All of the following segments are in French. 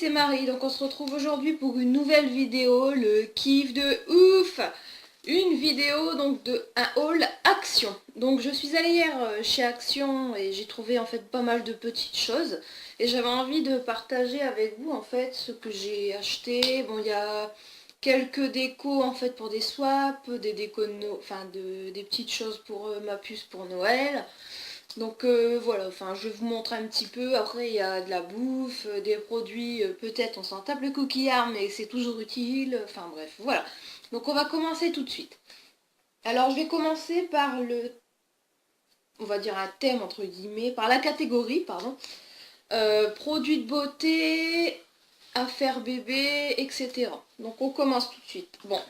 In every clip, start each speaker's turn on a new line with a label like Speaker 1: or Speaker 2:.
Speaker 1: c'est Marie, donc on se retrouve aujourd'hui pour une nouvelle vidéo, le kiff de ouf. Une vidéo donc de un haul Action. Donc je suis allée hier chez Action et j'ai trouvé en fait pas mal de petites choses. Et j'avais envie de partager avec vous en fait ce que j'ai acheté. Bon, il y a quelques décos en fait pour des swaps, des décos des petites choses pour ma puce pour Noël. Donc voilà, enfin je vais vous montrer un petit peu. Après il y a de la bouffe, des produits, peut-être on s'en tape le coquillard, mais c'est toujours utile. Enfin bref, voilà. Donc on va commencer tout de suite. Alors je vais commencer par on va dire un thème entre guillemets, par la catégorie, pardon. Produits de beauté, affaires bébé, etc. Donc on commence tout de suite. Bon.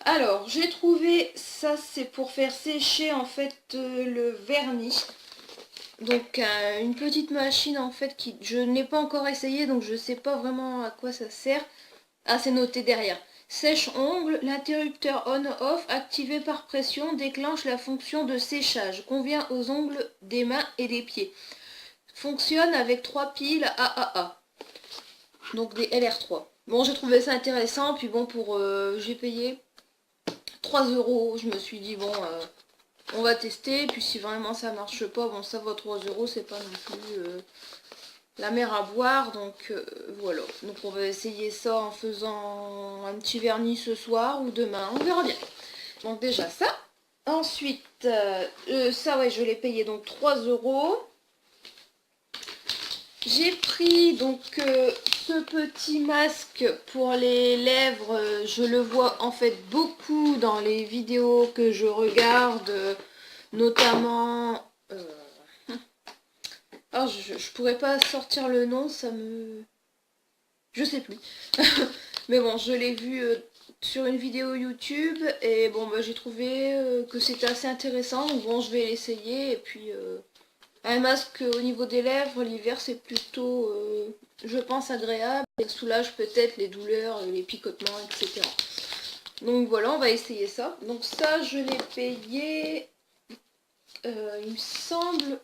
Speaker 1: Alors, j'ai trouvé, ça c'est pour faire sécher en fait le vernis. Donc une petite machine en fait qui je n'ai pas encore essayé, donc je sais pas vraiment à quoi ça sert. Ah, c'est noté derrière. Sèche-ongles, l'interrupteur on-off activé par pression déclenche la fonction de séchage. Convient aux ongles des mains et des pieds. Fonctionne avec 3 piles AAA. Donc des LR3. Bon, j'ai trouvé ça intéressant, puis bon, j'ai payé 3 euros. Je me suis dit, bon, on va tester, puis si vraiment ça marche pas, bon, ça vaut 3 euros, c'est pas non plus la mer à boire, donc voilà. Donc on va essayer ça en faisant un petit vernis ce soir ou demain, on verra bien. Donc déjà ça. Ensuite, ça ouais, je l'ai payé donc 3 euros. J'ai pris donc ce petit masque pour les lèvres. Je le vois en fait beaucoup dans les vidéos que je regarde, notamment... Alors je pourrais pas sortir le nom, ça me... Je sais plus. Mais bon, je l'ai vu sur une vidéo YouTube et bon, bah, j'ai trouvé que c'était assez intéressant. Donc bon, je vais l'essayer. Et puis, un masque au niveau des lèvres, l'hiver, c'est plutôt, je pense, agréable. Il soulage peut-être les douleurs, les picotements, etc. Donc voilà, on va essayer ça. Donc ça, je l'ai payé, il me semble,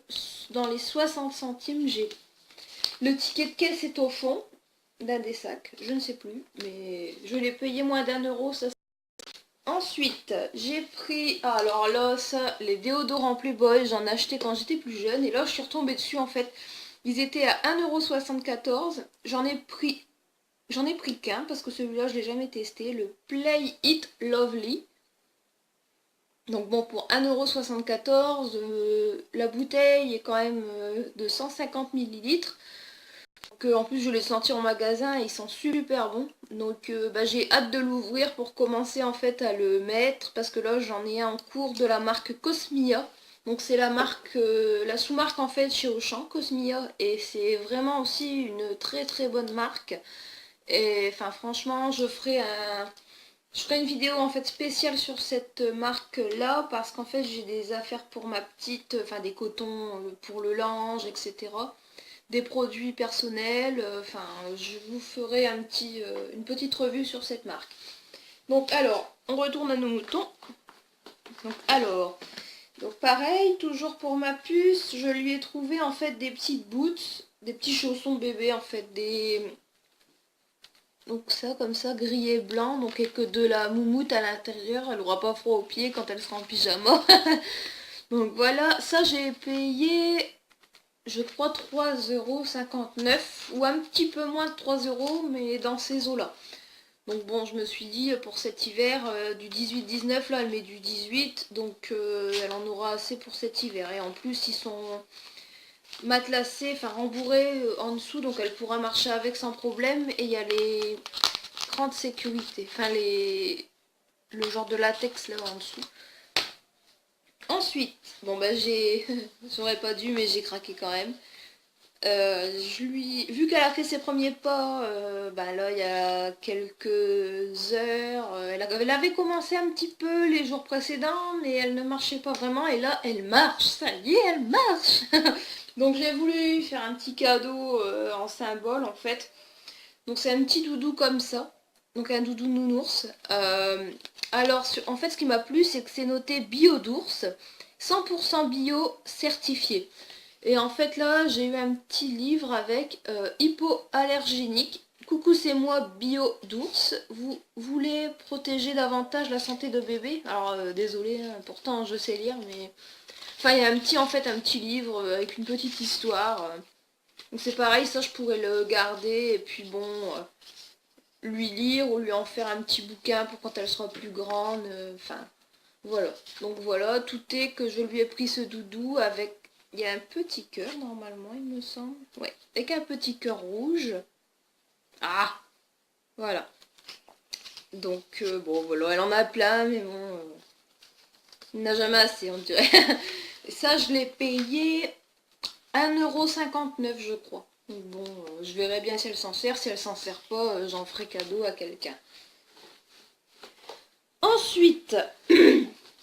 Speaker 1: dans les 60 centimes. Le ticket de caisse est au fond d'un des sacs, je ne sais plus, mais je l'ai payé moins d'1 euro. Ça. Ensuite, j'ai pris, alors là, ça, les déodorants Playboy, j'en ai acheté quand j'étais plus jeune, et là, je suis retombée dessus, en fait. Ils étaient à 1,74 €, j'en ai pris qu'un, parce que celui-là, je l'ai jamais testé, le Play It Lovely. Donc bon, pour 1,74 €, la bouteille est quand même de 150 millilitres. En plus je l'ai senti en magasin, ils sont super bons. Donc bah, j'ai hâte de l'ouvrir pour commencer en fait à le mettre, parce que là j'en ai un en cours de la marque Cosmia. Donc c'est la marque, la sous-marque en fait chez Auchan, Cosmia, et c'est vraiment aussi une très très bonne marque. Et enfin franchement je ferai une vidéo en fait spéciale sur cette marque là, parce qu'en fait j'ai des affaires pour ma petite, enfin des cotons pour le linge, etc. Des produits personnels, enfin je vous ferai une petite revue sur cette marque. Donc alors, on retourne à nos moutons. Donc pareil, toujours pour ma puce, je lui ai trouvé en fait des petites boots, des petits chaussons bébé en fait, donc ça comme ça, gris et blanc, donc avec de la moumoute à l'intérieur, elle aura pas froid aux pieds quand elle sera en pyjama. Donc voilà, ça j'ai payé, je crois, 3,59 € ou un petit peu moins de 3 euros, mais dans ces eaux-là. Donc bon, je me suis dit, pour cet hiver, du 18-19, là, elle met du 18, donc elle en aura assez pour cet hiver. Et en plus, ils sont matelassés, enfin rembourrés en dessous, donc elle pourra marcher avec sans problème. Et il y a les crans de sécurité, enfin le genre de latex là en dessous. Ensuite, bon bah j'aurais pas dû, mais j'ai craqué quand même. Vu qu'elle a fait ses premiers pas, bah là il y a quelques heures, elle avait commencé un petit peu les jours précédents, mais elle ne marchait pas vraiment, et là elle marche, ça y est, elle marche. Donc j'ai voulu lui faire un petit cadeau en symbole en fait. Donc c'est un petit doudou comme ça, donc un doudou nounours. Alors en fait ce qui m'a plu, c'est que c'est noté bio d'ours, 100% bio certifié. Et en fait là j'ai eu un petit livre avec hypoallergénique. Coucou, c'est moi Bio d'ours. Vous voulez protéger davantage la santé de bébé? Alors désolé, hein, pourtant je sais lire, mais enfin il y a un petit livre avec une petite histoire. Donc c'est pareil, ça je pourrais le garder et puis bon, lui lire ou lui en faire un petit bouquin pour quand elle sera plus grande. Enfin voilà. Donc voilà, tout est que je lui ai pris ce doudou avec. Il y a un petit cœur normalement, il me semble. Ouais, avec un petit cœur rouge. Ah, voilà. Donc bon voilà, elle en a plein, mais bon, il n'a jamais assez on dirait. Et ça je l'ai payé 1,59 € je crois. Donc bon, je verrai bien si elle s'en sert. Si elle s'en sert pas, j'en ferai cadeau à quelqu'un. Ensuite,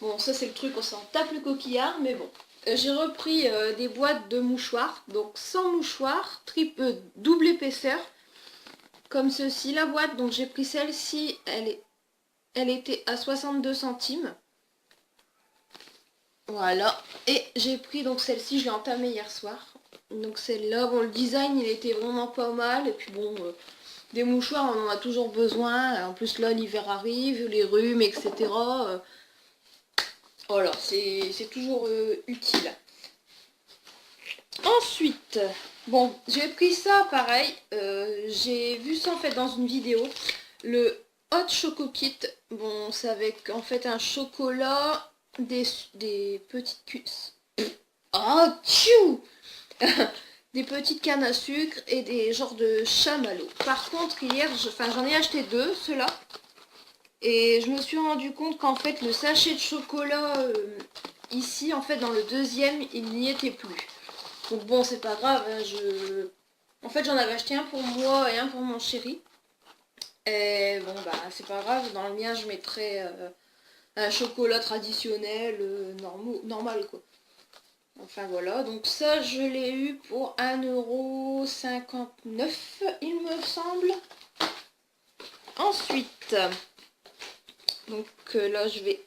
Speaker 1: bon ça c'est le truc, on s'en tape le coquillard, mais bon. J'ai repris des boîtes de mouchoirs, donc sans mouchoirs, double épaisseur, comme ceci. La boîte, donc j'ai pris celle-ci, elle était à 62 centimes. Voilà, et j'ai pris donc celle-ci, je l'ai entamée hier soir. Donc celle-là, bon le design il était vraiment pas mal, et puis bon, des mouchoirs on en a toujours besoin, en plus là l'hiver arrive, les rhumes, etc. Voilà, c'est toujours utile. Ensuite, bon, j'ai pris ça pareil, j'ai vu ça en fait dans une vidéo, le Hot Choco Kit. Bon, c'est avec en fait un chocolat, des petites cuisses. Oh, tchou des petites cannes à sucre et des genres de chamallows. Par contre, hier, j'en ai acheté deux, ceux-là. Et je me suis rendu compte qu'en fait, le sachet de chocolat, ici, en fait, dans le deuxième, il n'y était plus. Donc bon, c'est pas grave, hein, en fait, j'en avais acheté un pour moi et un pour mon chéri. Et bon, bah, c'est pas grave, dans le mien, je mettrai un chocolat traditionnel, normal, quoi. Enfin voilà, donc ça je l'ai eu pour 1,59 € il me semble. Ensuite, donc là je vais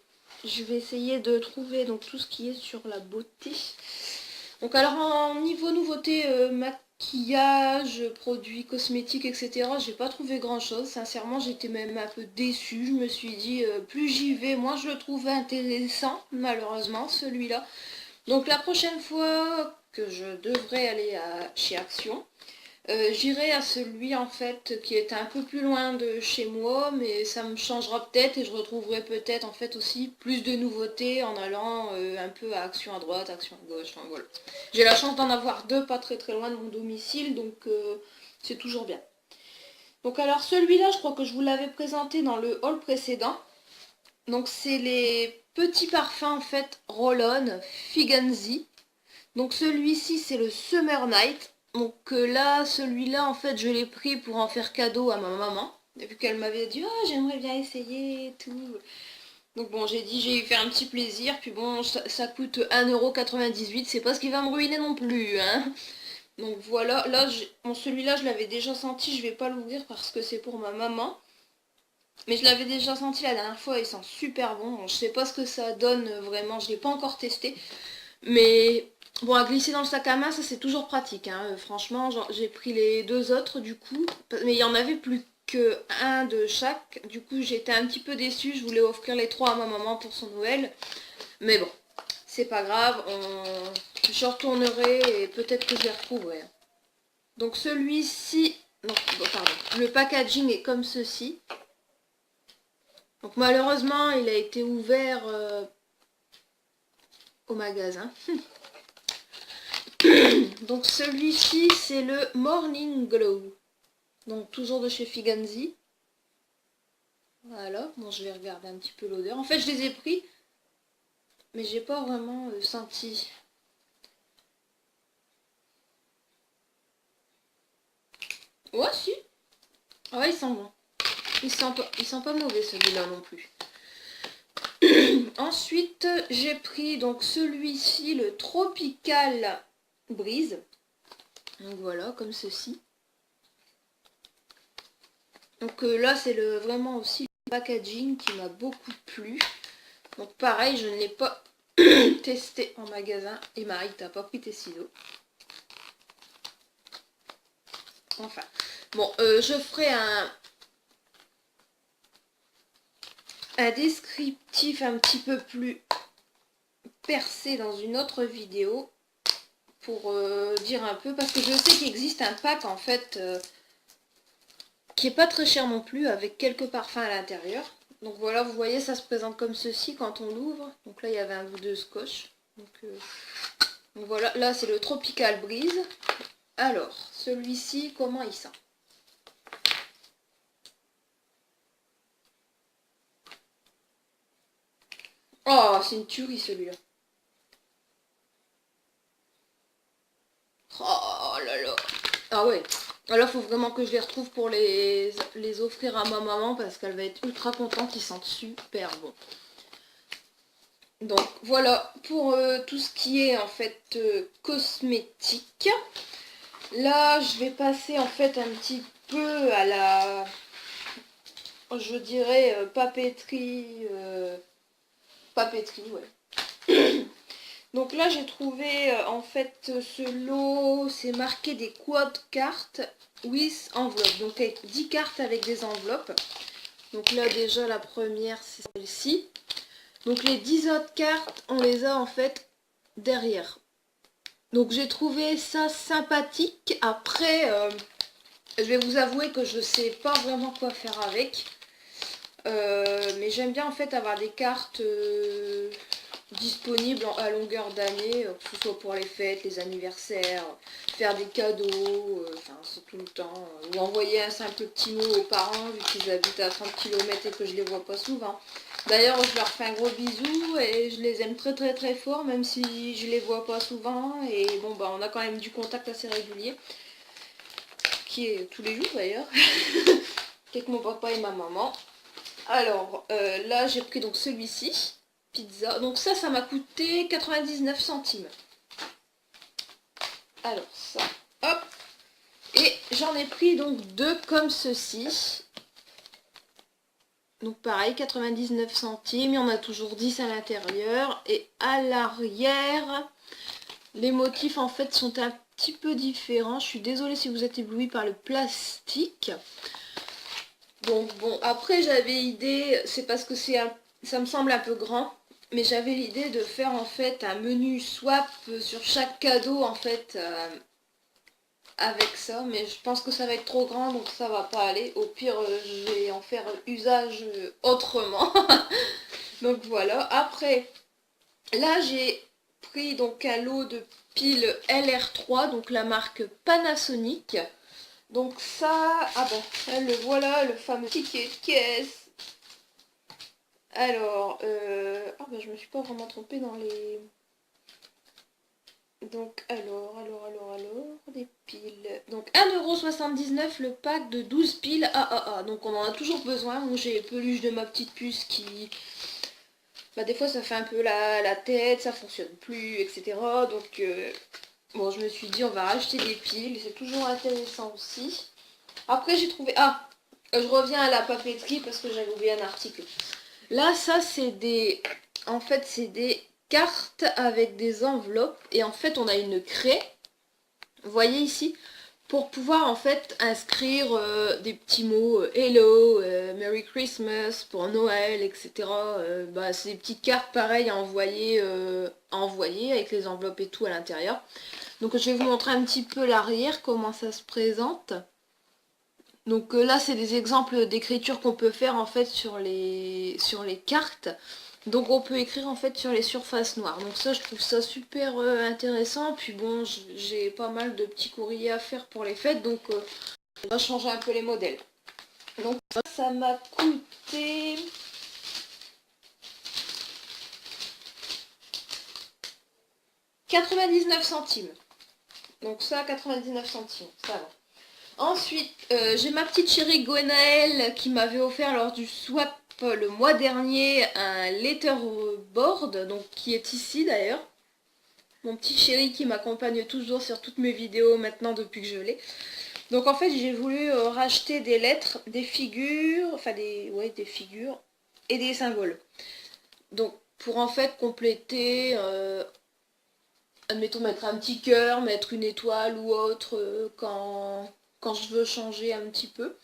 Speaker 1: essayer de trouver donc tout ce qui est sur la beauté. Donc alors en niveau nouveauté, maquillage, produits cosmétiques, etc. J'ai pas trouvé grand chose. Sincèrement j'étais même un peu déçue. Je me suis dit plus j'y vais, moins je le trouve intéressant, malheureusement celui-là. Donc la prochaine fois que je devrais aller chez Action, j'irai à celui en fait qui est un peu plus loin de chez moi, mais ça me changera peut-être et je retrouverai peut-être en fait aussi plus de nouveautés en allant un peu à Action à droite, Action à gauche, enfin voilà. J'ai la chance d'en avoir deux pas très très loin de mon domicile, donc c'est toujours bien. Donc alors celui-là, je crois que je vous l'avais présenté dans le haul précédent. Donc c'est les petits parfums en fait Roll-On Figanzi. Donc celui-ci c'est le Summer Night. Donc là, celui-là en fait je l'ai pris pour en faire cadeau à ma maman. Et vu qu'elle m'avait dit oh j'aimerais bien essayer et tout. Donc bon j'ai dit j'ai eu fait un petit plaisir. Puis bon ça coûte 1,98 €. C'est pas ce qui va me ruiner non plus. Hein. Donc voilà, là bon, celui-là je l'avais déjà senti. Je vais pas l'ouvrir parce que c'est pour ma maman. Mais je l'avais déjà senti la dernière fois, il sent super bon. Bon, je sais pas ce que ça donne vraiment, je l'ai pas encore testé. Mais bon, à glisser dans le sac à main, ça c'est toujours pratique. Hein. Franchement, j'ai pris les deux autres du coup. Mais il y en avait plus que un de chaque. Du coup, j'étais un petit peu déçue. Je voulais offrir les trois à ma maman pour son Noël. Mais bon, c'est pas grave. Je retournerai et peut-être que je les retrouverai. Hein. Donc celui-ci... Non, bon, pardon. Le packaging est comme ceci. Donc malheureusement, il a été ouvert au magasin. Donc celui-ci, c'est le Morning Glow. Donc toujours de chez Figanzi. Voilà, bon je vais regarder un petit peu l'odeur. En fait, je les ai pris, mais j'ai pas vraiment senti. Ouais, si. Ah ouais, il sent bon. Il sent pas mauvais celui-là non plus. Ensuite, j'ai pris donc celui-ci, le Tropical Breeze. Donc voilà, comme ceci. Donc là, c'est vraiment aussi le packaging qui m'a beaucoup plu. Donc pareil, je ne l'ai pas testé en magasin. Et Marie, t'as pas pris tes ciseaux. Enfin, bon, je ferai un descriptif un petit peu plus percé dans une autre vidéo pour dire un peu, parce que je sais qu'il existe un pack en fait qui est pas très cher non plus, avec quelques parfums à l'intérieur. Donc voilà, vous voyez, ça se présente comme ceci quand on l'ouvre. Donc là, il y avait un bout de scotch. Donc voilà, là c'est le Tropical Breeze. Alors, celui-ci, comment il sent? Oh, c'est une tuerie celui-là. Oh là là. Ah ouais. Alors faut vraiment que je les retrouve pour les offrir à ma maman parce qu'elle va être ultra contente, ils sentent super bon. Donc voilà pour tout ce qui est en fait cosmétique. Là je vais passer en fait un petit peu à la, je dirais papeterie, papeterie ouais. Donc là j'ai trouvé en fait ce lot, c'est marqué des quad cartes with enveloppe. Donc 10 cartes avec des enveloppes. Donc là déjà la première c'est celle-ci. Donc les 10 autres cartes on les a en fait derrière. Donc j'ai trouvé ça sympathique. Après je vais vous avouer que je sais pas vraiment quoi faire avec. Mais j'aime bien en fait avoir des cartes disponibles à longueur d'année, que ce soit pour les fêtes, les anniversaires, faire des cadeaux, enfin c'est tout le temps, ou envoyer un simple petit mot aux parents vu qu'ils habitent à 30 km et que je les vois pas souvent. D'ailleurs je leur fais un gros bisou et je les aime très très très fort même si je les vois pas souvent et bon bah on a quand même du contact assez régulier, qui est tous les jours d'ailleurs, avec mon papa et ma maman. Alors là j'ai pris donc celui-ci, pizza. Donc ça m'a coûté 99 centimes. Alors ça, hop. Et j'en ai pris donc deux comme ceci. Donc pareil, 99 centimes. Il y en a toujours 10 à l'intérieur. Et à l'arrière, les motifs en fait sont un petit peu différents. Je suis désolée si vous êtes ébloui par le plastique. Donc bon, après j'avais idée, c'est parce que ça me semble un peu grand, mais j'avais l'idée de faire en fait un menu swap sur chaque cadeau en fait avec ça, mais je pense que ça va être trop grand donc ça va pas aller. Au pire je vais en faire usage autrement. Donc voilà, après là j'ai pris donc un lot de piles LR3, donc la marque Panasonic. Donc ça, ah bon, le voilà, le fameux ticket de caisse. Alors, ah bah je me suis pas vraiment trompée dans les... Donc, alors, des piles. Donc 1,79 € le pack de 12 piles AAA. Donc on en a toujours besoin. Moi j'ai les peluches de ma petite puce qui... Bah des fois ça fait un peu la tête, ça fonctionne plus, etc. Donc, bon je me suis dit on va racheter des piles, c'est toujours intéressant aussi. Après j'ai trouvé... Ah, je reviens à la papeterie parce que j'avais oublié un article. Là, ça, c'est des... En fait, c'est des cartes avec des enveloppes. Et en fait, on a une craie, vous voyez ici, pour pouvoir en fait inscrire des petits mots Hello, Merry Christmas, pour Noël, etc. Bah, c'est des petites cartes pareilles à envoyer avec les enveloppes et tout à l'intérieur. Donc, je vais vous montrer un petit peu l'arrière, comment ça se présente. Donc là, c'est des exemples d'écriture qu'on peut faire en fait sur les cartes. Donc on peut écrire en fait sur les surfaces noires. Donc ça, je trouve ça super intéressant. Puis bon, j'ai pas mal de petits courriers à faire pour les fêtes, donc on va changer un peu les modèles. Donc ça m'a coûté... « 99 centimes. Donc ça, 99 centimes, ça va. Ensuite, j'ai ma petite chérie Gwenaëlle qui m'avait offert lors du swap le mois dernier un letterboard, donc qui est ici d'ailleurs. Mon petit chéri qui m'accompagne toujours sur toutes mes vidéos maintenant depuis que je l'ai. Donc en fait j'ai voulu racheter des lettres, des figures, enfin des figures et des symboles. Donc pour en fait compléter, admettons mettre un petit cœur, mettre une étoile ou autre quand quand je veux changer un petit peu.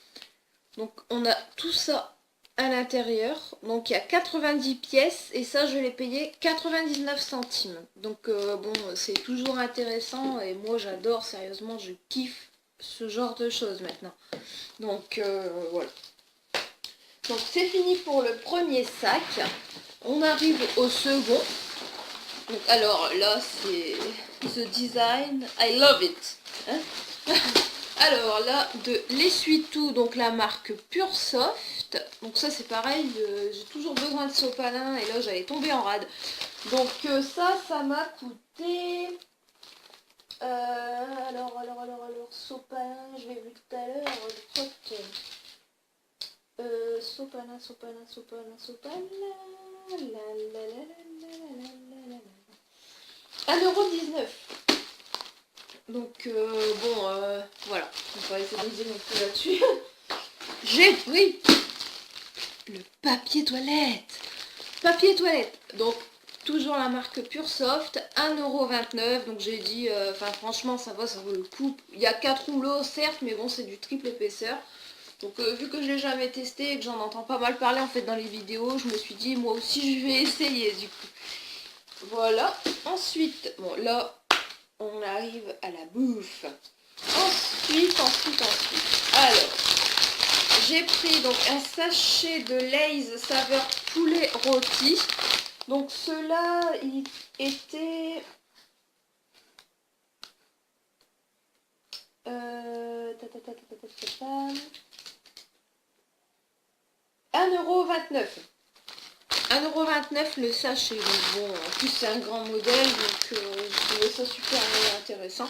Speaker 1: Donc on a tout ça à l'intérieur. Donc il y a 90 pièces et ça je l'ai payé 99 centimes. Donc bon, c'est toujours intéressant et moi j'adore, sérieusement, je kiffe ce genre de choses maintenant. Donc voilà. Donc c'est fini pour le premier sac. On arrive au second. Donc alors là c'est The Design, I love it. Hein. Alors là, de l'essuie-tout, donc la marque Pure Soft. Donc ça c'est pareil, j'ai toujours besoin de sopalin et là j'allais tomber en rade. Donc ça m'a coûté... alors, sopalin, je l'ai vu tout à l'heure, je crois que... sopalin, la 1,19 €. Donc bon, voilà, on va pas essayer non plus là-dessus. J'ai pris le papier toilette. Papier toilette, donc toujours la marque Pure Soft, 1,29 €. Donc j'ai dit, enfin franchement ça va, ça vaut le coup. Il y a 4 rouleaux certes, mais bon c'est du triple épaisseur. Donc vu que je l'ai jamais testé et que j'en entends pas mal parler en fait dans les vidéos, je me suis dit moi aussi je vais essayer du coup. Voilà, ensuite, bon là on arrive à la bouffe. Ensuite. Alors, j'ai pris donc un sachet de Lay's saveur poulet rôti. Donc ceux-là, il était... 1,29 €. 1,29 € le sachet, donc bon, en plus c'est un grand modèle, donc je trouvais ça super intéressant.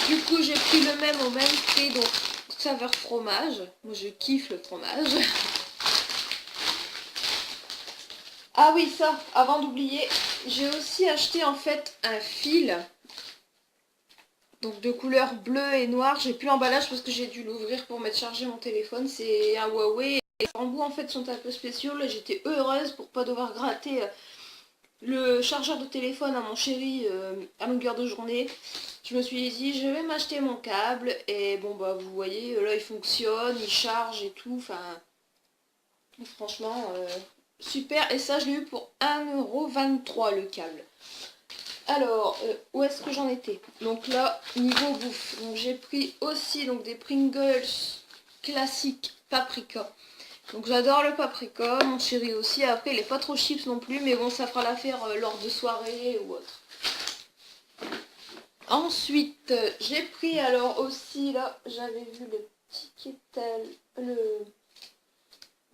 Speaker 1: Du coup j'ai pris le même au même prix, donc saveur fromage. Moi je kiffe le fromage. Ah oui, ça, avant d'oublier, j'ai aussi acheté en fait un fil, donc de couleur bleue et noire. J'ai plus l'emballage parce que j'ai dû l'ouvrir pour mettre charger mon téléphone, c'est un Huawei. Les embouts en fait sont un peu spéciaux, là j'étais heureuse pour pas devoir gratter le chargeur de téléphone à mon chéri à longueur de journée. Je me suis dit je vais m'acheter mon câble et bon bah vous voyez là il fonctionne, il charge et tout, enfin franchement super. Et ça je l'ai eu pour 1,23 € le câble. Alors où est-ce que j'en étais? Donc là niveau bouffe, donc j'ai pris aussi donc des Pringles classiques paprika. Donc j'adore le paprika, mon chéri aussi. Après il est pas trop chips non plus, mais bon ça fera l'affaire lors de soirée ou autre. Ensuite j'ai pris alors aussi là, j'avais vu le petit Ketel,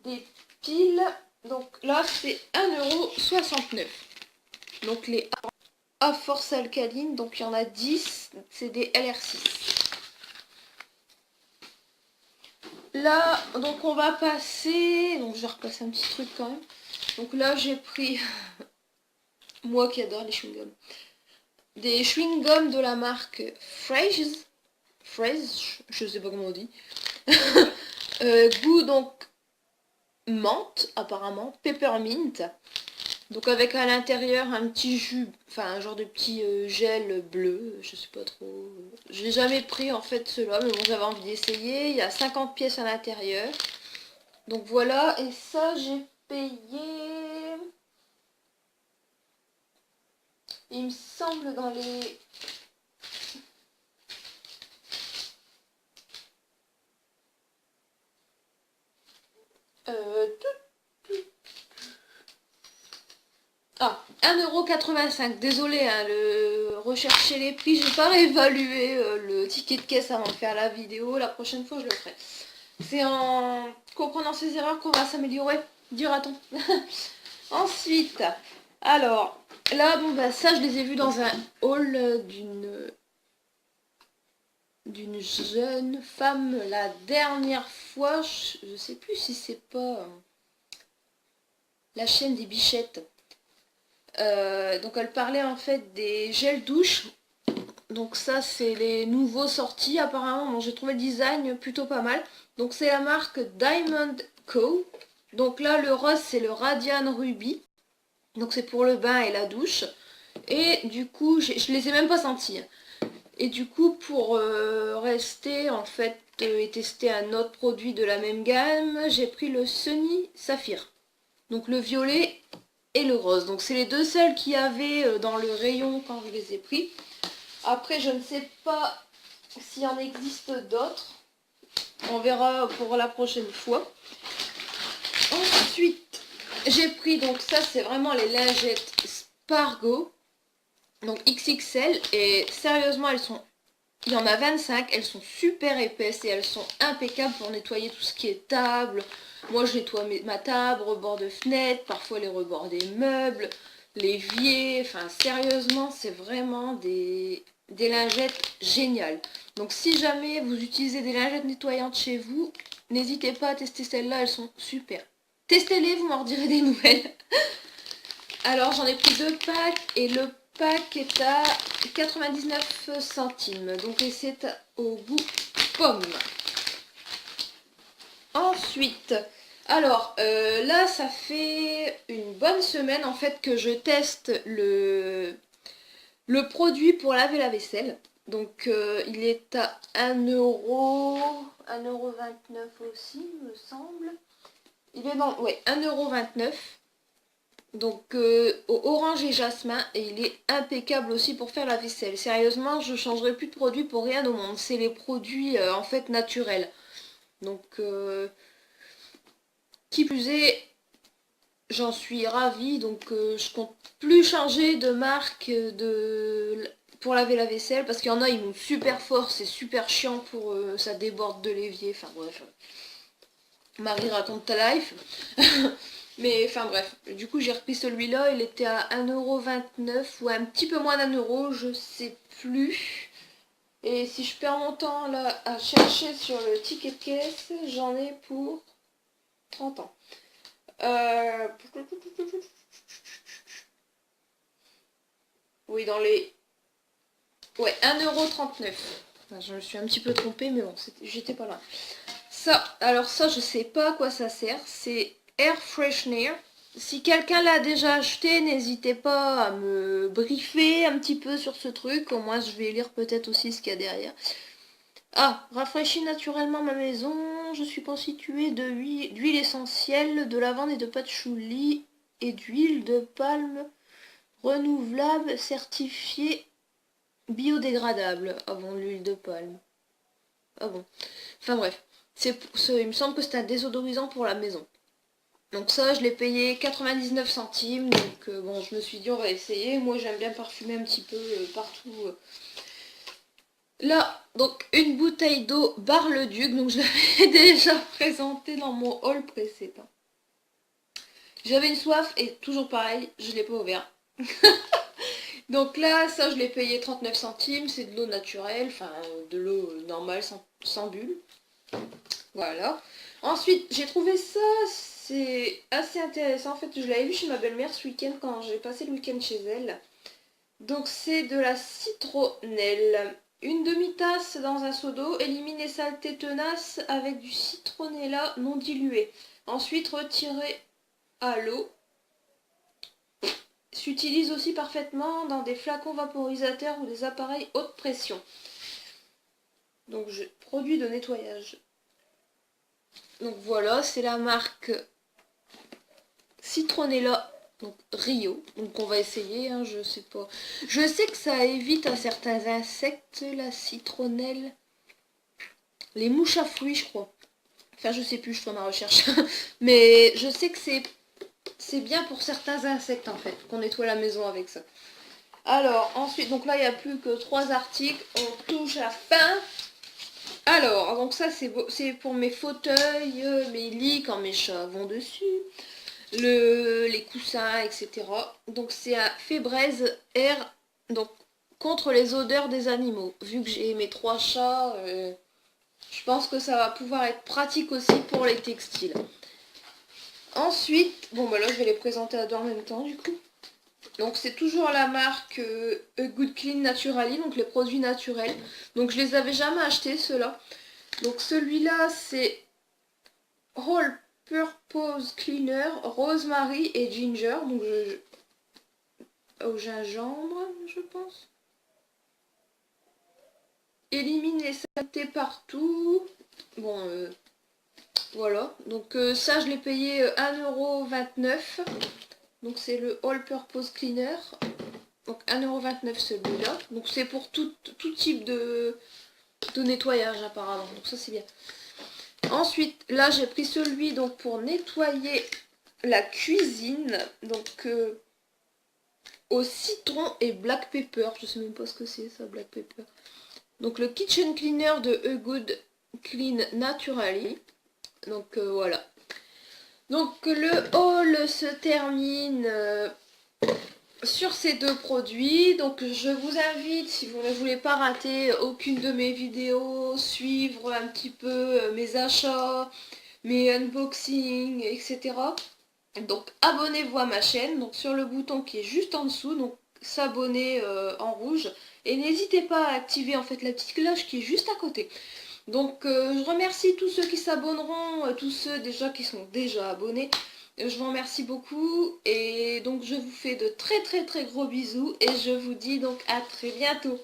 Speaker 1: des piles. Donc là c'est 1,69 €. Donc les A force alcaline, donc il y en a 10, c'est des LR6. Là, donc on va passer, donc je vais repasser un petit truc quand même. Donc là j'ai pris, moi qui adore les chewing-gums, des chewing-gums de la marque Fraise, je sais pas comment on dit. Goût donc menthe apparemment, peppermint. Donc avec à l'intérieur un petit jus, enfin un genre de petit gel bleu, je sais pas trop. Je l'ai jamais pris en fait ceux-là, mais bon j'avais envie d'essayer. Il y a 50 pièces à l'intérieur. Donc voilà, et ça j'ai payé... Il me semble dans les... Ah, 1,85 €. Désolé, hein, rechercher les prix, j'ai pas réévalué le ticket de caisse avant de faire la vidéo. La prochaine fois, je le ferai. C'est en comprenant ces erreurs qu'on va s'améliorer, dira-t-on. Ensuite, alors, là, bon, bah, ça, je les ai vus dans un haul d'une jeune femme la dernière fois. Je sais plus si c'est pas la chaîne des bichettes. Donc elle parlait en fait des gels douche. Donc ça c'est les nouveaux sortis apparemment. Bon, j'ai trouvé le design plutôt pas mal. Donc c'est la marque Diamond Co. Donc là le rose c'est le Radiant Ruby. Donc c'est pour le bain et la douche. Et du coup je les ai même pas sentis. Et du coup pour rester en fait et testé un autre produit de la même gamme. J'ai pris le Sunny Saphir. Donc le violet et le rose. Donc c'est les deux seuls qu'il y avait dans le rayon quand je les ai pris. Après je ne sais pas s'il y en existe d'autres. On verra pour la prochaine fois. Ensuite, j'ai pris, donc ça c'est vraiment les lingettes Spargo. Donc XXL. Et sérieusement, il y en a 25. Elles sont super épaisses et elles sont impeccables pour nettoyer tout ce qui est table. Moi je nettoie ma table, rebord de fenêtre, parfois les rebords des meubles, l'évier. Enfin sérieusement, c'est vraiment des lingettes géniales. Donc si jamais vous utilisez des lingettes nettoyantes chez vous, n'hésitez pas à tester celles-là, elles sont super. Testez-les, vous m'en redirez des nouvelles. Alors j'en ai pris 2 packs et le pack est à 99 centimes. Donc et c'est au goût pomme. Ensuite, alors là ça fait une bonne semaine en fait que je teste le produit pour laver la vaisselle. Donc il est à 1€, 1,29€ aussi, me semble. Il est dans, ouais, 1,29€. Donc au orange et jasmin, et il est impeccable aussi pour faire la vaisselle. Sérieusement, je changerai plus de produits pour rien au monde. C'est les produits en fait naturels. Donc qui plus est, j'en suis ravie. Donc je compte plus changer de marque pour laver la vaisselle, parce qu'il y en a, ils montent super fort, c'est super chiant pour ça déborde de l'évier. Enfin bref, Marie raconte ta life. Mais enfin bref, du coup j'ai repris celui-là, il était à 1,29€ ou un petit peu moins d'1€, je sais plus. Et si je perds mon temps là à chercher sur le ticket de caisse, j'en ai pour 30 ans. Oui, dans les... Ouais, 1,39€. Enfin, je me suis un petit peu trompée, mais bon, j'étais pas loin. Ça, alors ça, je sais pas à quoi ça sert. C'est Air Freshener. Si quelqu'un l'a déjà acheté, n'hésitez pas à me briefer un petit peu sur ce truc. Au moins, je vais lire peut-être aussi ce qu'il y a derrière. Ah, rafraîchit naturellement ma maison. Je suis constituée d'huile essentielle, de lavande et de patchouli et d'huile de palme renouvelable certifiée biodégradable. Ah bon, l'huile de palme. Ah bon. Enfin bref. Il me semble que c'est un désodorisant pour la maison. Donc ça, je l'ai payé 99 centimes. Donc bon, je me suis dit, on va essayer. Moi, j'aime bien parfumer un petit peu partout. Là, donc une bouteille d'eau Bar-le-Duc. Donc je l'avais déjà présentée dans mon haul précédent. J'avais une soif et toujours pareil, je ne l'ai pas ouvert. Donc là, ça, je l'ai payé 39 centimes. C'est de l'eau naturelle, enfin de l'eau normale, sans bulle. Voilà. Ensuite, j'ai trouvé ça, c'est assez intéressant. En fait, je l'avais vu chez ma belle-mère ce week-end quand j'ai passé le week-end chez elle. Donc c'est de la citronnelle. Une demi-tasse dans un seau d'eau, élimine les saletés tenaces avec du citronnella non dilué. Ensuite, retirez à l'eau. S'utilise aussi parfaitement dans des flacons vaporisateurs ou des appareils haute pression. Donc, produit de nettoyage. Donc voilà, c'est la marque Citronnella, donc Rio. Donc on va essayer, hein, je sais pas. Je sais que ça évite à certains insectes, la citronnelle. Les mouches à fruits, je crois. Enfin, je sais plus, je ferai ma recherche. Mais je sais que c'est bien pour certains insectes, en fait, qu'on nettoie la maison avec ça. Alors, ensuite, donc là, il n'y a plus que 3 articles. On touche à la fin. Alors, donc ça, c'est pour mes fauteuils, mes lits, quand mes chats vont dessus. Les coussins, etc. Donc c'est un Febreze Air, donc contre les odeurs des animaux. Vu que j'ai mes 3 chats, je pense que ça va pouvoir être pratique aussi pour les textiles. Ensuite, bon bah là je vais les présenter à deux en même temps du coup. Donc c'est toujours la marque A Good Clean Naturally, donc les produits naturels. Donc je les avais jamais achetés ceux-là. Donc celui-là c'est All Purpose Cleaner, rosemary et ginger. Donc au gingembre, je pense. Élimine les saletés partout. Bon, voilà. Donc ça, je l'ai payé 1,29 €. Donc c'est le All Purpose Cleaner. Donc 1,29 € celui-là. Donc c'est pour tout type de nettoyage apparemment. Donc ça c'est bien. Ensuite, là j'ai pris celui donc pour nettoyer la cuisine. Donc au citron et black pepper. Je sais même pas ce que c'est ça, black pepper. Donc le kitchen cleaner de A Good Clean Naturally. Donc voilà. Donc le haul se termine sur ces deux produits. Donc je vous invite, si vous ne voulez pas rater aucune de mes vidéos, suivre un petit peu mes achats, mes unboxings, etc. Donc abonnez-vous à ma chaîne, donc sur le bouton qui est juste en dessous, donc s'abonner en rouge. Et n'hésitez pas à activer en fait la petite cloche qui est juste à côté. Donc je remercie tous ceux qui s'abonneront, tous ceux déjà qui sont déjà abonnés. Je vous remercie beaucoup et donc je vous fais de très très très gros bisous et je vous dis donc à très bientôt.